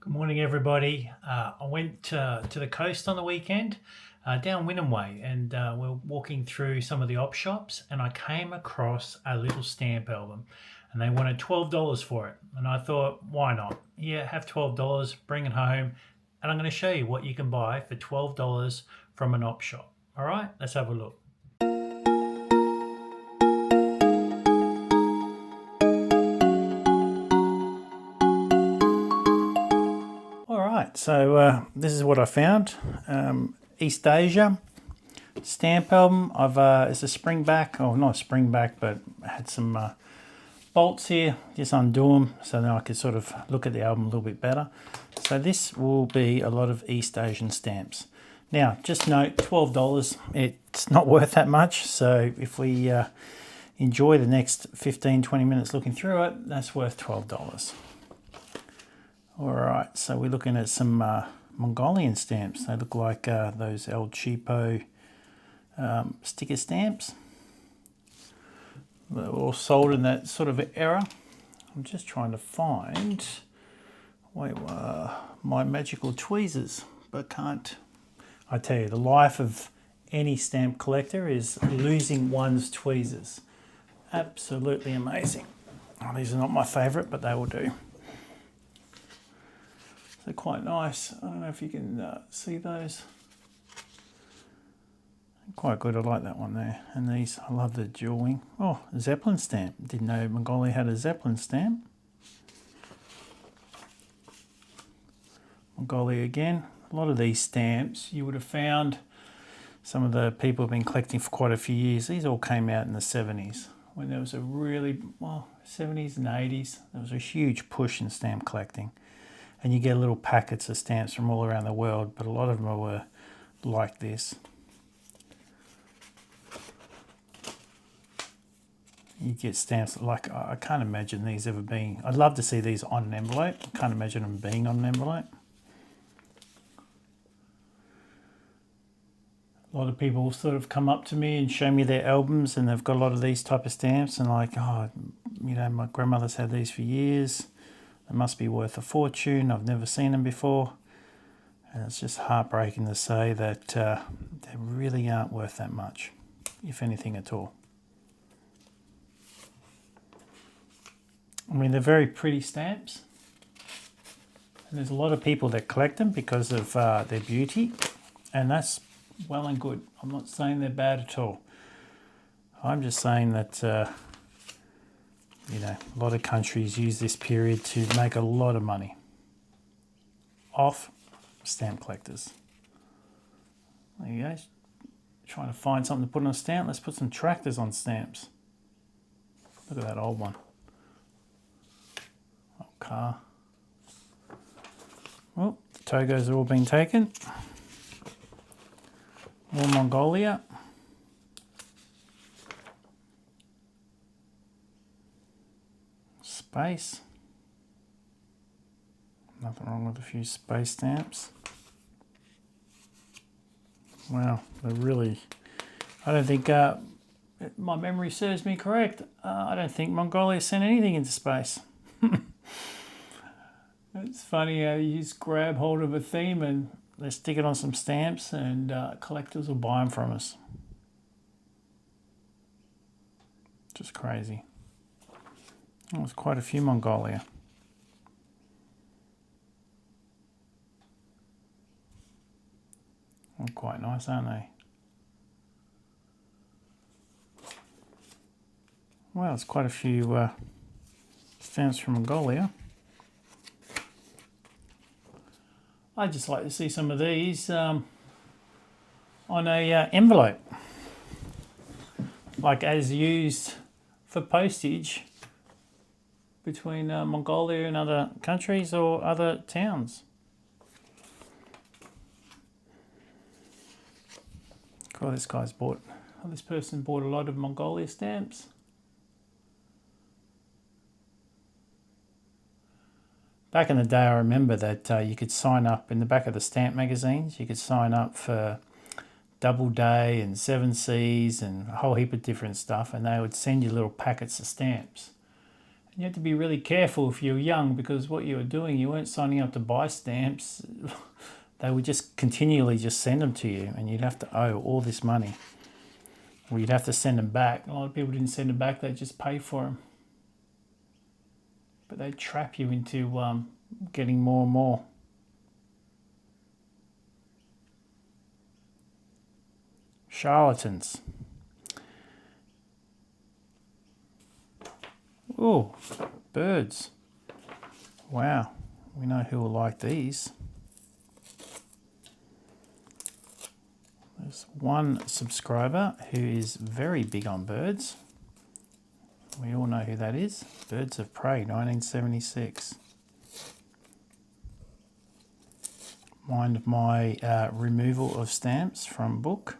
Good morning, everybody. I went to the coast on the weekend, down Wynnum Way, and we're walking through some of the op shops, and I came across a little stamp album, and they wanted $12 for it. And I thought, why not? Yeah, have $12, bring it home, and I'm going to show you what you can buy for $12 from an op shop. All right, let's have a look. All right, so this is what I found. East Asia stamp album. It's a springback, or not a springback, but I had some bolts here. Just undo them so then I could sort of look at the album a little bit better. So this will be a lot of East Asian stamps. Now, just note, $12. It's not worth that much. So if we enjoy the next 15-20 minutes looking through it, that's worth $12. All right, so we're looking at some Mongolian stamps. They look like those El Cheapo sticker stamps. They're all sold in that sort of era. I'm just trying to find my magical tweezers, but can't. I tell you, the life of any stamp collector is losing one's tweezers. Absolutely amazing. Oh, these are not my favourite, but they will do. They're quite nice. I don't know if you can see those. Quite good. I like that one there. And these, I love the jewelling. Oh, Zeppelin stamp. Didn't know Mongolia had a Zeppelin stamp. Mongolia again. A lot of these stamps you would have found. Some of the people have been collecting for quite a few years. These all came out in the 70s when there was a really, 70s and 80s. There was a huge push in stamp collecting. And you get little packets of stamps from all around the world, but a lot of them were like this. You get stamps like, I can't imagine these ever being, I'd love to see these on an envelope. I can't imagine them being on an envelope. A lot of people sort of come up to me and show me their albums, and they've got a lot of these type of stamps, and like, oh, you know, my grandmother's had these for years. They must be worth a fortune. I've never seen them before. And it's just heartbreaking to say that they really aren't worth that much, if anything at all. I mean, they're very pretty stamps. And there's a lot of people that collect them because of their beauty. And that's well and good. I'm not saying they're bad at all. I'm just saying that you know, a lot of countries use this period to make a lot of money off stamp collectors. There you go. Trying to find something to put on a stamp. Let's put some tractors on stamps. Look at that old one. Old car. Well, the Togos are all being taken. More Mongolia. Space. Nothing wrong with a few space stamps. Wow, they're really, I don't think, my memory serves me correct, I don't think Mongolia sent anything into space. It's funny how you just grab hold of a theme and they stick it on some stamps, and collectors will buy them from us. Just crazy. Oh, there's quite a few Mongolia. Oh, quite nice, aren't they? Well, there's quite a few stamps from Mongolia. I'd just like to see some of these on a envelope, like as used for postage between Mongolia and other countries or other towns. Cool, this person bought a lot of Mongolia stamps. Back in the day, I remember that you could sign up in the back of the stamp magazines. You could sign up for Doubleday and Seven Seas and a whole heap of different stuff, and they would send you little packets of stamps. You have to be really careful if you're young, because what you were doing, you weren't signing up to buy stamps. They would just continually just send them to you, and you'd have to owe all this money. Or you'd have to send them back. A lot of people didn't send them back, they'd just pay for them. But they'd trap you into getting more and more. Charlatans. Oh, birds. Wow, we know who will like these. There's one subscriber who is very big on birds. We all know who that is. Birds of Prey, 1976. Mind my removal of stamps from book.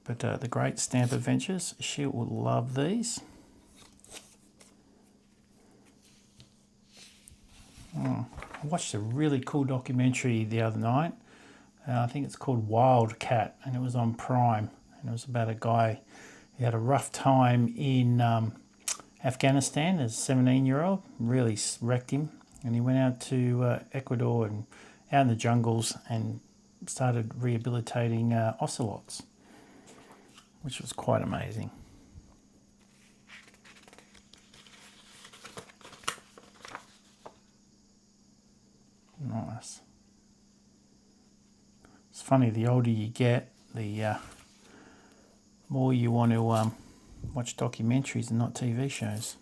But The Great Stamp Adventures, she will love these. I watched a really cool documentary the other night. I think it's called Wildcat, and it was on Prime. And it was about a guy who had a rough time in Afghanistan as a 17-year-old. Really wrecked him. And he went out to Ecuador and out in the jungles and started rehabilitating ocelots, which was quite amazing. Nice. It's funny, the older you get, the more you want to watch documentaries and not TV shows.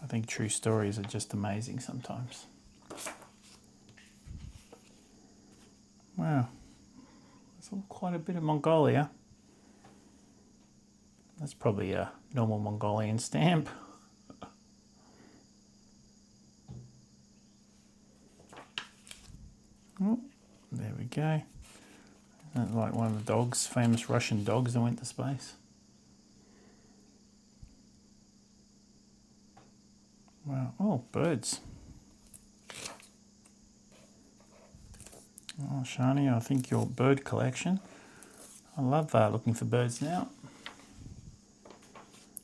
I think true stories are just amazing sometimes. Wow, there's quite a bit of Mongolia. That's probably a normal Mongolian stamp. Oh, there we go. That's like one of the dogs, famous Russian dogs that went to space. Wow. Oh, birds. Oh, Shani, I think your bird collection. I love looking for birds now.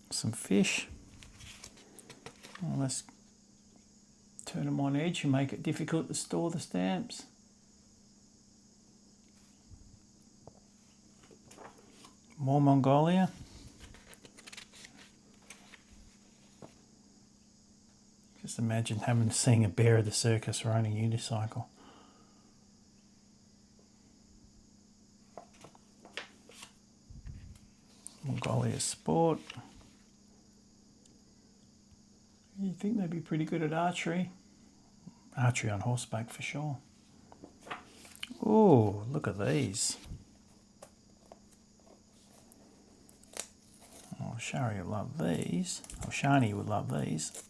Some fish. Oh, let's turn them on edge and make it difficult to store the stamps. More Mongolia. Just imagine seeing a bear at the circus riding a unicycle. Mongolia Sport. You'd think they'd be pretty good at archery. Archery on horseback for sure. Oh, look at these. Oh, Shari would love these. Or Shani would love these.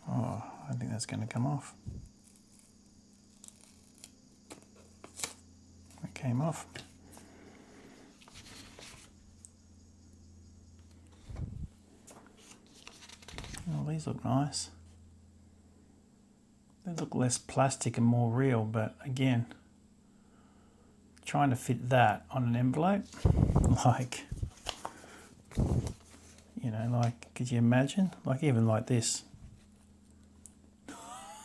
Oh, I think that's going to come off. It came off. Oh, these look nice. They look less plastic and more real, but again, trying to fit that on an envelope, like, you know, like, could you imagine? Like, even like this.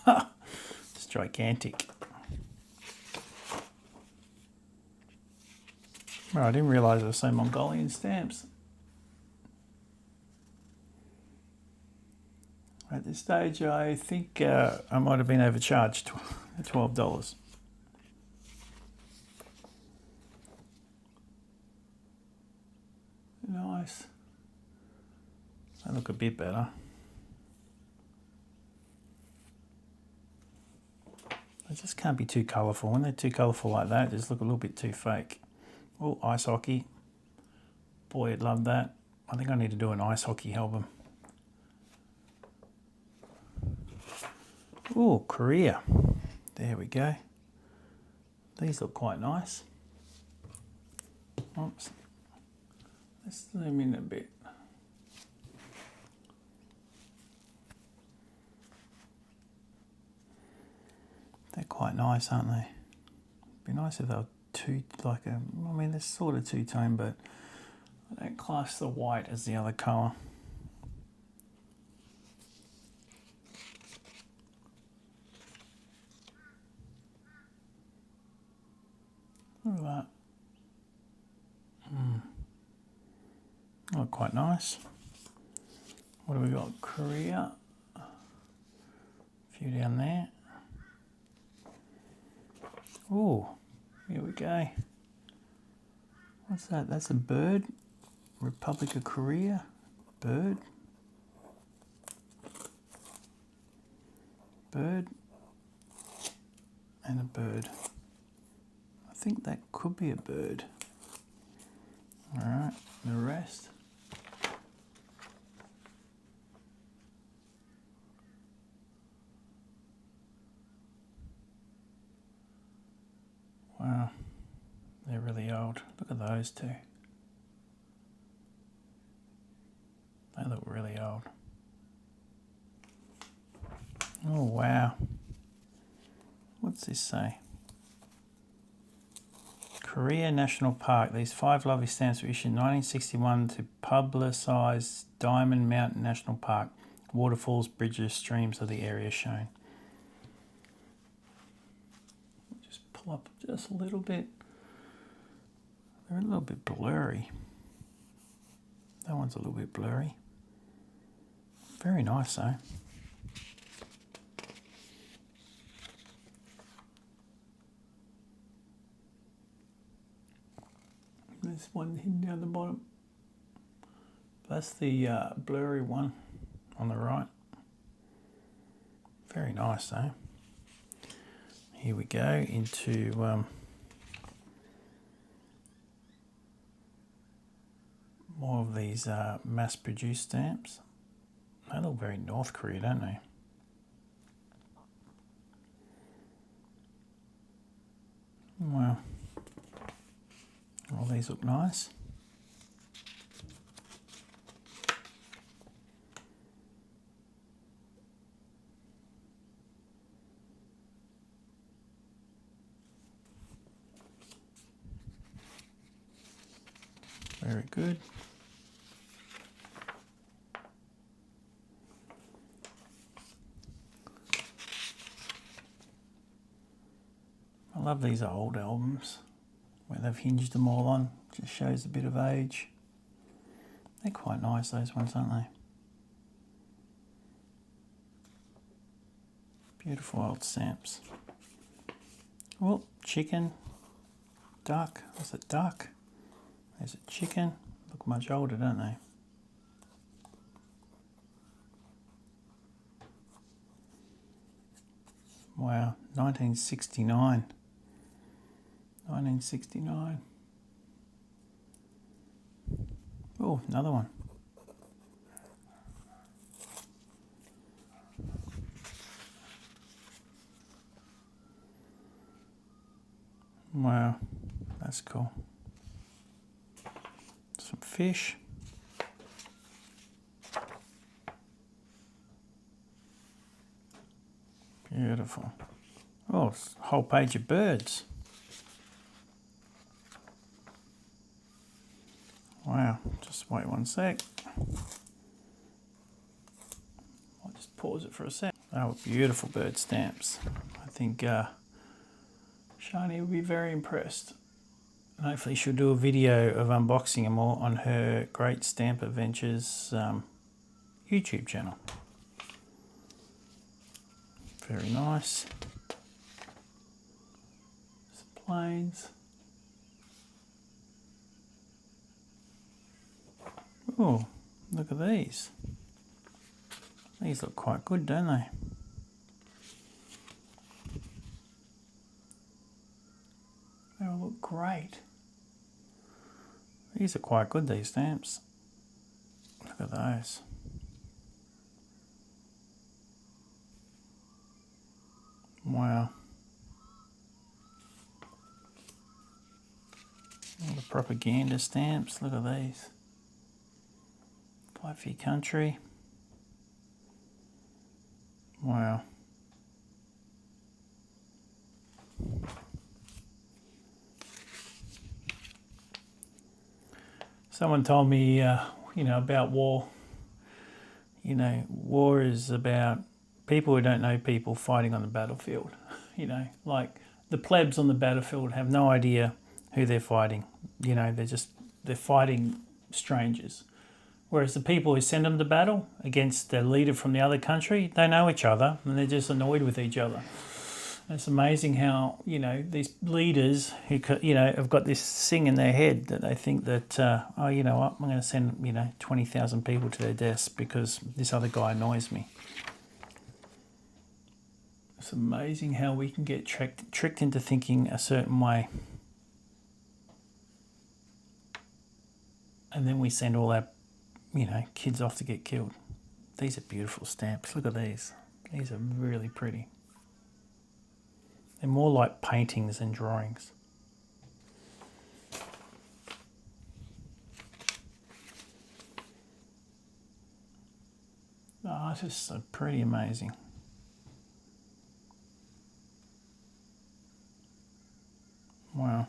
It's gigantic. Well, I didn't realise there were so Mongolian stamps. At this stage, I think I might have been overcharged $12. Nice. They look a bit better. They just can't be too colourful. When they're too colourful like that, they just look a little bit too fake. Oh, ice hockey. Boy, I'd love that. I think I need to do an ice hockey album. Oh, Korea. There we go. These look quite nice. Oops. Let's zoom in a bit. They're quite nice, aren't they? Be nice if they were I mean, they're sort of two-tone, but I don't class the white as the other colour. Look at that. Oh, quite nice. What do we got? Korea. A few down there. Oh, here we go. What's that? That's a bird. Republic of Korea. Bird. Bird. And a bird. I think that could be a bird. Alright, the rest. Wow, they're really old. Look at those two. They look really old. Oh wow. What's this say? Korea National Park. These 5 lovely stamps were issued in 1961 to publicise Diamond Mountain National Park. Waterfalls, bridges, streams are the area shown. Just pull up just a little bit. They're a little bit blurry. That one's a little bit blurry. Very nice though. There's one hidden down the bottom. That's the blurry one on the right. Very nice though. Here we go into more of these mass-produced stamps. They look very North Korea, don't they? Wow. All these look nice. Very good. I love these old albums where they've hinged them all on. Just shows a bit of age. They're quite nice, those ones, aren't they? Beautiful old stamps. Oh, chicken, duck. What's it, duck? There's a chicken. Look much older, don't they? Wow, 1969. 1969. Oh, another one. Wow, that's cool. Some fish. Beautiful. Oh, it's a whole page of birds. Wow, just wait one sec. I'll just pause it for a sec. Oh, beautiful bird stamps. I think Shani will be very impressed. And hopefully she'll do a video of unboxing them all on her Great Stamp Adventures YouTube channel. Very nice. Some planes. Oh, look at these. These look quite good, don't they? They all look great. These are quite good, these stamps. Look at those. Wow. All the propaganda stamps, look at these. Fight for your country. Wow. Someone told me, you know, about war. You know, war is about people who don't know people fighting on the battlefield. You know, like the plebs on the battlefield have no idea who they're fighting. You know, they're fighting strangers. Whereas the people who send them to battle against their leader from the other country, they know each other and they're just annoyed with each other. It's amazing how, you know, these leaders who, you know, have got this thing in their head that they think that, oh, you know what, I'm going to send, you know, 20,000 people to their deaths because this other guy annoys me. It's amazing how we can get tricked into thinking a certain way. And then we send all our, you know, kids off to get killed. These are beautiful stamps. Look at these. These are really pretty. They're more like paintings than drawings. Oh, it's just so pretty amazing. Wow.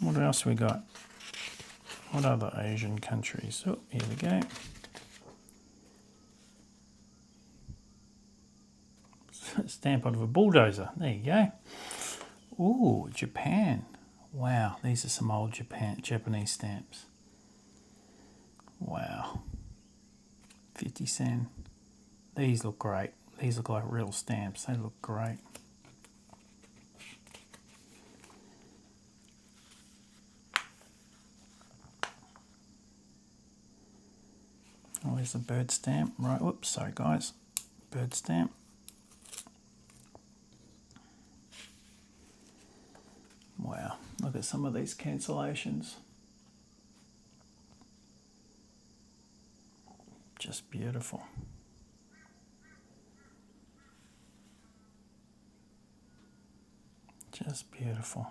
What else we got? What other Asian countries? Oh, here we go. Stamp out of a bulldozer. There you go. Ooh, Japan. Wow, these are some old Japanese stamps. Wow. 50 cent. These look great. These look like real stamps. They look great. Oh, there's the bird stamp. Right, whoops, sorry guys. Bird stamp. Wow, look at some of these cancellations. Just beautiful. Just beautiful.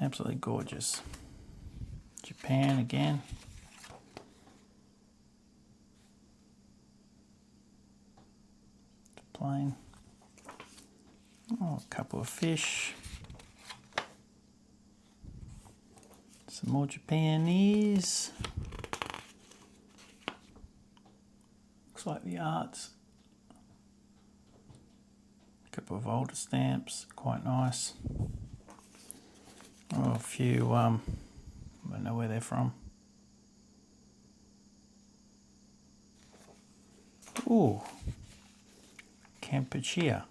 Absolutely gorgeous. Japan again. Plain. Oh, a couple of fish. Some more Japanese. Looks like the arts. A couple of older stamps, quite nice. Oh, a few, I don't know where they're from. Ooh, Kampuchea.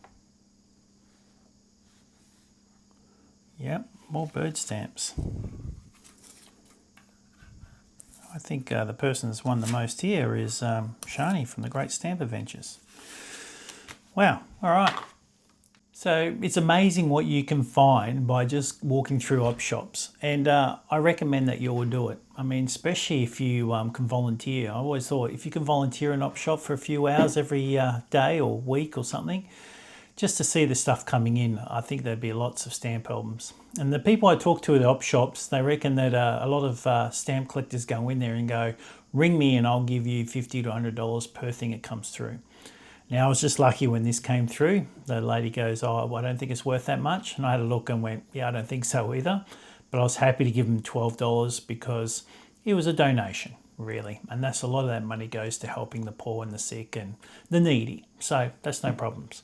Yep, more bird stamps. I think the person that's won the most here is Shani from the Great Stamp Adventures. Wow, all right. So it's amazing what you can find by just walking through op shops, and I recommend that you all do it. I mean, especially if you can volunteer. I always thought if you can volunteer in op shop for a few hours every day or week or something, just to see the stuff coming in, I think there'd be lots of stamp albums. And the people I talk to at the op shops, they reckon that a lot of stamp collectors go in there and go, ring me and I'll give you $50 to $100 per thing that comes through. Now, I was just lucky when this came through. The lady goes, oh, well, I don't think it's worth that much. And I had a look and went, yeah, I don't think so either. But I was happy to give them $12 because it was a donation, really. And that's a lot of that money goes to helping the poor and the sick and the needy. So that's no problems.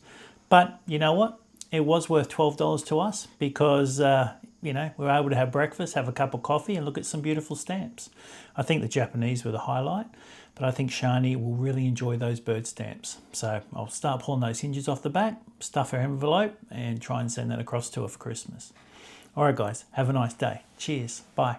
But you know what? It was worth $12 to us because, you know, we were able to have breakfast, have a cup of coffee and look at some beautiful stamps. I think the Japanese were the highlight. But I think Shani will really enjoy those bird stamps. So I'll start pulling those hinges off the back, stuff her envelope, and try and send that across to her for Christmas. All right, guys, have a nice day. Cheers. Bye.